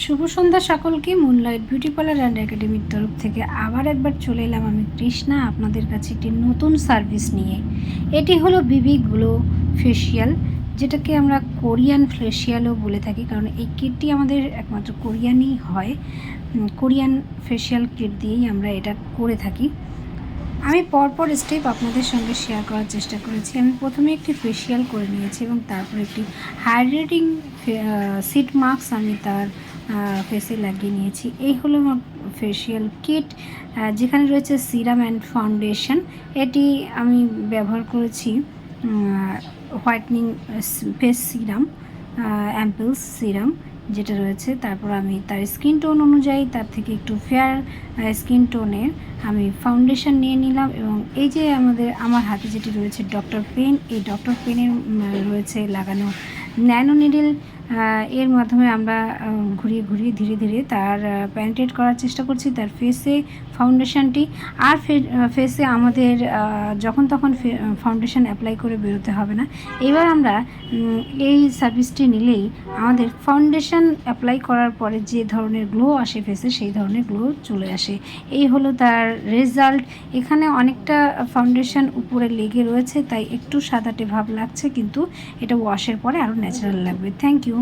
শুভ সন্ধ্যা সকলকে। Moonlight beauty parlour and একাডেমির তরফ থেকে আবার একবার চলে এলাম আমি কৃষ্ণা আপনাদের কাছে একটি নতুন সার্ভিস নিয়ে। এটি হলো বিবি গ্লো ফেসিয়াল, যেটাকে আমরা কোরিয়ান ফেসিয়ালও বলে থাকি, কারণ এই কিটটি আমাদের একমাত্র কোরিয়ানই হয়। কোরিয়ান ফেসিয়াল কিট দিয়েই আমরা এটা করে থাকি। আমি পরপর স্টেপ আপনাদের সঙ্গে শেয়ার করার চেষ্টা করেছি। আমি প্রথমে একটি ফেসিয়াল করে নিয়েছি এবং তারপর একটি হাইড্রেটিং সিট মাস্ক আমি তার ফেসে লাগিয়ে নিয়েছি। এই হলো আমার ফেসিয়াল কিট, যেখানে রয়েছে সিরাম অ্যান্ড ফাউন্ডেশন। এটি আমি ব্যবহার করেছি হোয়াইটনিং ফেস সিরাম, অ্যাম্পলস সিরাম যেটা রয়েছে। তারপর আমি তার স্কিন টোন অনুযায়ী তার থেকে একটু ফেয়ার স্কিন টোনের আমি ফাউন্ডেশন নিয়ে নিলাম। এবং এই যে আমার হাতে যেটি রয়েছে ডক্টর পেন, এই ডক্টর পেনের রয়েছে লাগানো ন্যানো নিডল। এর মাধ্যমে আমরা ঘুরিয়ে ঘুরিয়ে ধীরে ধীরে তার পেনিট্রেট করার চেষ্টা করছি তার ফেসে ফাউন্ডেশনটি। আর ফেসে আমাদের যখন তখন ফাউন্ডেশন অ্যাপ্লাই করে বেরোতে হবে না। এবার আমরা এই সার্ভিসটি নিলেই আমাদের ফাউন্ডেশন অ্যাপ্লাই করার পরে যে ধরনের গ্লো আসে ফেসে, সেই ধরনের গ্লো চলে আসে। এই হলো তার রেজাল্ট। এখানে অনেকটা ফাউন্ডেশন উপরে লেগে রয়েছে, তাই একটু সাদাটে ভাব লাগছে, কিন্তু এটা ওয়াশের পরে আরও ন্যাচারাল লাগবে। Thank you.